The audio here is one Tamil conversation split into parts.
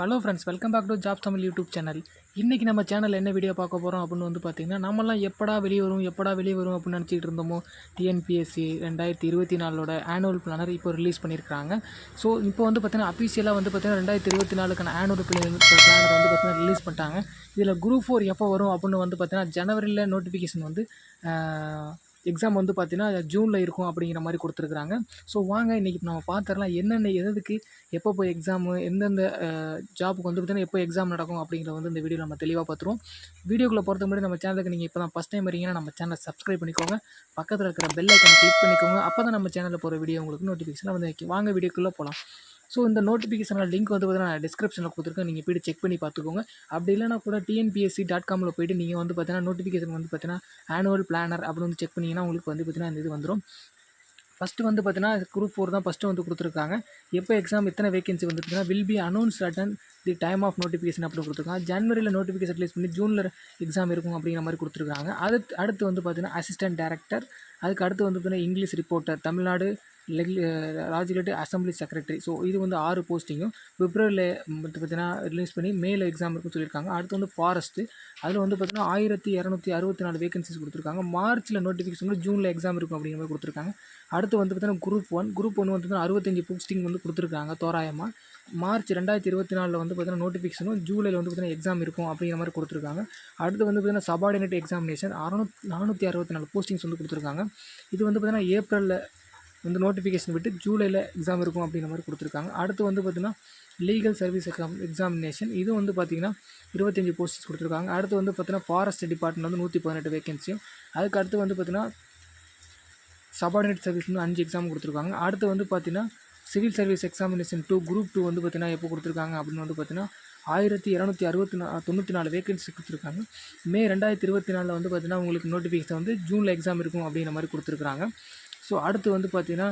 Hello friends, welcome back to jobs Tamil YouTube channel. இன்றைக்கி நம்ம சேனலில் என்ன வீடியோ பார்க்க போகிறோம் அப்படின்னு பார்த்திங்கன்னா, நம்மலாம் எப்படா வெளியே வரும் அப்படின்னு நினச்சிட்டு இருந்தோமோ, டிஎன்பிஎஸ்சி 2024 ஆனுவல் பிளானர் இப்போ ரிலீஸ் பண்ணியிருக்காங்க. ஸோ இப்போ பார்த்திங்கன்னா அஃபீஷியலாக பார்த்திங்கன்னா 2024க்கான ஆனுவல் பிளானர் பார்த்திங்கன்னா ரிலீஸ் பண்ணிட்டாங்க. இதில் குரூப் 4 எப்போ வரும் அப்படின்னு பார்த்திங்கன்னா ஜனவரியில் நோட்டிஃபிகேஷன் எக்ஸாம் பார்த்திங்கன்னா ஜூனில் இருக்கும் அப்படிங்கிற மாதிரி கொடுத்துருக்குறாங்க. ஸோ வாங்க இன்றைக்கி நம்ம பார்த்துடலாம் என்னென்ன எதுக்கு எப்போ போய் எக்ஸாமு எந்தெந்த ஜாப்புக்கு பார்த்திங்கன்னா எப்போ எக்ஸாம் நடக்கும் அப்படிங்கிறத இந்த வீடியோ நம்ம தெளிவாக பார்த்துருவோம். வீடியோக்குள்ளே போகிறதுக்கு முன்னாடி நம்ம சேனலுக்கு நீங்கள் இப்போ தான் ஃபஸ்ட் டைம் வரீங்கன்னா நம்ம சேனலை சப்ஸ்கிரைப் பண்ணிக்கோங்க. பக்கத்தில் இருக்கிற பெல் ஐக்கனை கிளிக் பண்ணிக்கோங்க. அப்போ தான் நம்ம சேனலில் போகிற வீடியோ உங்களுக்கு நோட்டிஃபிகேஷன் வாங்க வீடியோக்குள்ளே போகலாம். ஸோ இந்த நோட்டிஃபிகேஷனோட லிங்க் பார்த்திங்கன்னா நான் டிஸ்கிரிப்ஷனில் கொடுத்துருக்கேன். நீங்கள் போய்ட்டு செக் பண்ணி பார்த்துக்கோங்க. அப்படி இல்லைனா கூட TNPSC.comல போய்ட்டு நீங்கள் பார்த்தீங்கன்னா நோட்டிஃபிகேஷன் பார்த்தீங்கன்னா ஆனுவல் பிளானர் அப்படின்னு செக் பண்ணிங்கன்னா உங்களுக்கு பார்த்தீங்கன்னா இந்த இது வந்துடும். ஃபஸ்ட்டு பார்த்தீங்கன்னா குரூப் 4 தான் ஃபஸ்ட்டு கொடுத்துருக்காங்க. எப்போ எக்ஸாம் எத்தனை வேகன்சி பார்த்தீங்கன்னா will be announced at the time of notification அப்படின்னு கொடுத்துருக்காங்க. ஜனவரியில் நோட்டிஃபிகேஷன் ரிலீஸ் பண்ணி ஜூனில் எக்ஸாம் இருக்கும் அப்படிங்கிற மாதிரி கொடுத்துருக்காங்க. அடுத்து பார்த்தீங்கன்னா அசிஸ்டன்ட் டைரக்டர், அதுக்கு அடுத்து பார்த்தீங்கன்னா English reporter, Tamil Nadu legislative assembly secretary. So இது 6 போஸ்டிங்கும் பிப்ரவரியில் பார்த்தீங்கன்னா ரிலீஸ் பண்ணி மேல எக்ஸாம் இருக்குன்னு சொல்லியிருக்காங்க. அடுத்து ஃபாரஸ்ட்டு, அதில் பார்த்தீங்கன்னா 1264 வேகன்சிஸ் கொடுத்துருக்காங்க. மார்ச்சில் நோட்டிஃபிகேஷன் ஜூனில் எக்ஸாம் இருக்கும் அப்படிங்கிற மாதிரி கொடுத்துருக்காங்க. அடுத்து பார்த்தீங்கன்னா குரூப் 1 பார்த்தீங்கன்னா 65 போஸ்டிங் கொடுத்துருக்காங்க தோராயமாக. மார்ச் 2024 பார்த்தீங்கன்னா நோட்டிஃபிகேஷனும் ஜூலையில் பார்த்தீங்கன்னா எக்ஸாம் இருக்கும் அப்படிங்கிற மாதிரி கொடுத்துருக்காங்க. அடுத்து பார்த்தீங்கன்னா சபார்டினேட் எக்ஸாமினேஷன் 464 போஸ்டிங்ஸ் கொடுத்துருக்காங்க. இது பார்த்தீங்கன்னா ஏப்ரலில் நோட்டிஃபிகேஷன் விட்டு ஜூலையில் எக்ஸாம் இருக்கும் அப்படிங்கிற மாதிரி கொடுத்துருக்காங்க. அடுத்து பார்த்திங்கன்னா லீகல் சர்வீஸ் எக்ஸாமினேஷன், இது பார்த்திங்கன்னா 25 போஸ்டிங்ஸ் கொடுத்துருக்காங்க. அடுத்து பார்த்திங்கன்னா ஃபாரஸ்ட் டிபார்ட்மெண்ட் 118 வேகன்சியும். அதுக்கு அடுத்து பார்த்திங்கன்னா சபார்டினேட் சர்வீஸ் 5 எக்ஸாம் கொடுத்துருக்காங்க. அடுத்து பார்த்திங்கன்னா சிவில் சர்வீஸ் எக்ஸாமினேஷன் 2 குரூப் 2 பார்த்திங்கன்னா எப்போ கொடுத்துருக்காங்க அப்படின்னு பார்த்திங்கன்னா 1294 வேகன்சி கொடுத்துருக்காங்க. மே 2024 பார்த்திங்கன்னா உங்களுக்கு நோட்டிஃபிகேஷன் ஜூனில் எக்ஸாம் இருக்கும் அப்படிங்கிற மாதிரி கொடுத்துருக்காங்க. ஸோ அடுத்து பார்த்திங்கன்னா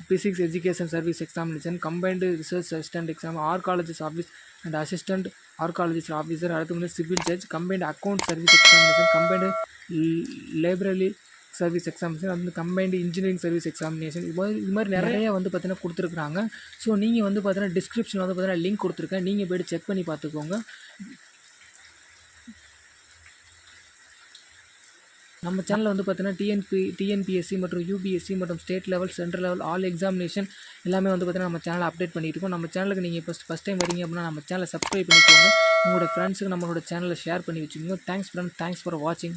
physics education service examination, combined research assistant exam, archaeologist office and assistant archaeologist officer, அடுத்து civil judge, combined account service examination, combined library service examination, அது கம்பைன்டு இன்ஜினியரிங் சர்வீஸ் எக்ஸாமினேஷன். இது மாதிரி நிறைய பார்த்திங்கன்னா கொடுத்துருக்குறாங்க. ஸோ நீங்கள் பார்த்தீங்கன்னா டிஸ்கிரிப்ஷனில் பார்த்தீங்கன்னா லிங்க் கொடுத்துருக்கேன். நீங்கள் போய்ட்டு செக் பண்ணி பார்த்துக்கோங்க. நம்ம சேனலில் பார்த்தீங்கன்னா டிஎன்பிஎஸ்சி மற்றும் யூபிஎஸ்சி மற்றும் state level, central level, all examination எல்லாமே பார்த்தீங்கன்னா நம்ம சேனலை அப்டேட் பண்ணிட்டு இருக்கோம். நம்ம சேனலுக்கு நீங்கள் ஃபஸ்ட் டைம் வரீங்க அப்படின்னா நம்ம சேனலை சப்ஸ்கிரைப் பண்ணிக்கோங்க. உங்களோட ஃப்ரெண்ட்ஸுக்கு நம்மளோட சேனலை ஷேர் பண்ணி வச்சுக்கோங்க. தேங்க்ஸ் ஃப்ரெண்ட்ஸ், தேங்க்ஸ் ஃபார் வாட்சிங்.